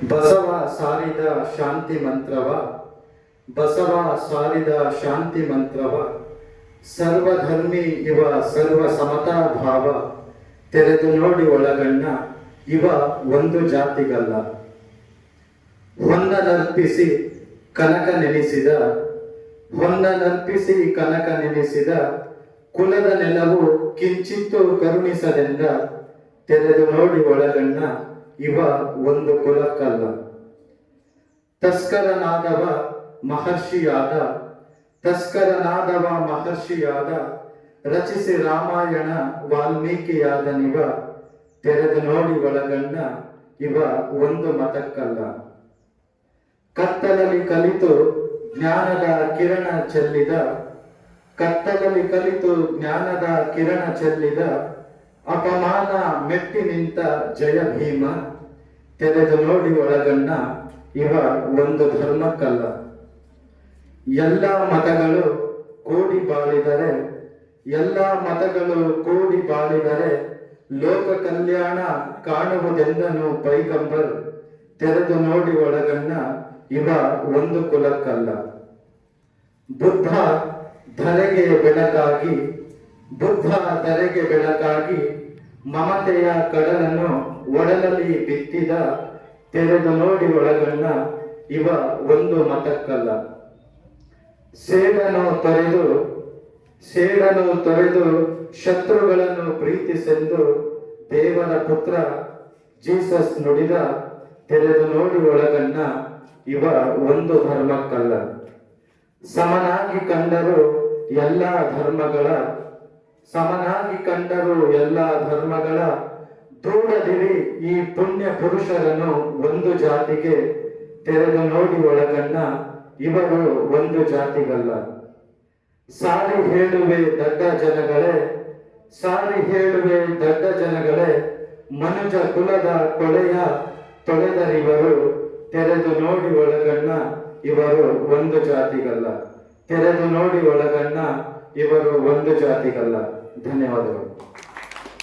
ಬಸವ ಸಾರಿದ ಶಾಂತಿ ಮಂತ್ರವ, ಬಸವ ಸಾರಿದ ಶಾಂತಿ ಮಂತ್ರವ, ಸರ್ವಧರ್ಮಿ ಇವ ಸರ್ವ ಸಮತಾ ಭಾವ, ತೆರೆದು ನೋಡಿ ಒಳಗಣ್ಣ ಇವ ಒಂದು ಜಾತಿಗಲ್ಲ. ಹೊನ್ನನರ್ಪಿಸಿ ಕನಕ ನೆನೆಸಿದ, ಹೊನ್ನನರ್ಪಿಸಿ ಕನಕ ನೆನೆಸಿದ, ಕುಲದ ನೆಲವು ಕಿಂಚಿತ್ತು ಕರುಣಿಸದೆಂದ, ತೆರೆದು ನೋಡಿ ಒಳಗಣ್ಣ ಇವ ಒಂದು ಕುಲಕ್ಕಲ್ಲ. ತಸ್ಕರನಾದವ ಮಹರ್ಷಿಯಾದ, ತಸ್ಕರನಾದವ ಮಹರ್ಷಿಯಾದ, ರಚಿಸಿ ರಾಮಾಯಣ ವಾಲ್ಮೀಕಿಯಾದನಿವ, ತೆರೆದು ನೋಡಿ ಒಳಗಣ್ಣ ಇವ ಒಂದು ಮತಕ್ಕಲ್ಲ. ಕತ್ತಲಲ್ಲಿ ಕಲಿತು ಜ್ಞಾನದ ಕಿರಣ ಚೆಲ್ಲಿದ, ಕತ್ತಲಲ್ಲಿ ಕಲಿತು ಜ್ಞಾನದ ಕಿರಣ ಚೆಲ್ಲಿದ, ಅಪಮಾನ ಮೆಟ್ಟಿ ನಿಂತ ಜಯ ಭೀಮ, ತೆರೆದು ನೋಡಿ ಒಳಗಣ್ಣ ಇವ ಒಂದು ಧರ್ಮಕ್ಕಲ್ಲ. ಎಲ್ಲ ಮತಗಳು ಕೂಡಿ ಬಾಳಿದರೆ, ಎಲ್ಲ ಮತಗಳು ಕೂಡಿ ಬಾಳಿದರೆ, ಲೋಕ ಕಲ್ಯಾಣ ಕಾಣುವುದೆಂದನು ಪೈಗಂಬರ್, ತೆರೆದು ನೋಡಿ ಒಳಗಣ್ಣ ಇವ ಒಂದು ಕುಲಕ್ಕಲ್ಲ. ಬುದ್ಧ ಧರೆಗೆ ಬೆಳಕಾಗಿ, ಬುದ್ಧ ಧರೆಗೆ ಬೆಳಕಾಗಿ, ಮಮತೆಯ ಕಡಲನ್ನು ಒಡಲಲ್ಲಿ ಬಿತ್ತಿದ, ತೆರೆದು ನೋಡಿ ಒಳಗಣ್ಣ ಇವ ಒಂದು ಮತಕ್ಕಲ್ಲ. ಸೇಡನ್ನು ತೊರೆದು, ಸೇಡನ್ನು ತೊರೆದು ಶತ್ರುಗಳನ್ನು ಪ್ರೀತಿಸೆಂದು ದೇವರ ಪುತ್ರ ಜೀಸಸ್ ನುಡಿದ, ತೆರೆದು ನೋಡಿ ಒಳಗಣ್ಣ ಇವ ಒಂದು ಧರ್ಮಕ್ಕಲ್ಲ. ಸಮನಾಗಿ ಕಂಡರು ಎಲ್ಲ ಧರ್ಮಗಳ, ಸಮನಾಗಿ ಕಂಡರು ಎಲ್ಲ ಧರ್ಮಗಳ, ದೂಡದಿರಿ ಈ ಪುಣ್ಯ ಪುರುಷರನ್ನು ಒಂದು ಜಾತಿಗೆ, ತೆರೆದು ನೋಡಿ ಒಳಗಣ್ಣ ಇವರು ಒಂದು ಜಾತಿಗಲ್ಲ. ಸಾರಿ ಹೇಳುವೆ ದಡ್ಡ ಜನಗಳೇ, ಸಾರಿ ಹೇಳುವೆ ದಡ್ಡ ಜನಗಳೇ, ಮನುಜ ಕುಲದ ಕೊಳೆಯ ತೊಳೆದರಿವರು, ತೆರೆದು ನೋಡಿ ಒಳಗಣ್ಣ ಇವರು ಒಂದು ಜಾತಿಗಲ್ಲ. ತೆರೆದು ನೋಡಿ ಒಳಗಣ್ಣ ಇವರು ಒಂದು ಜಾತಿಗಲ್ಲ. ಧನ್ಯವಾದಗಳು.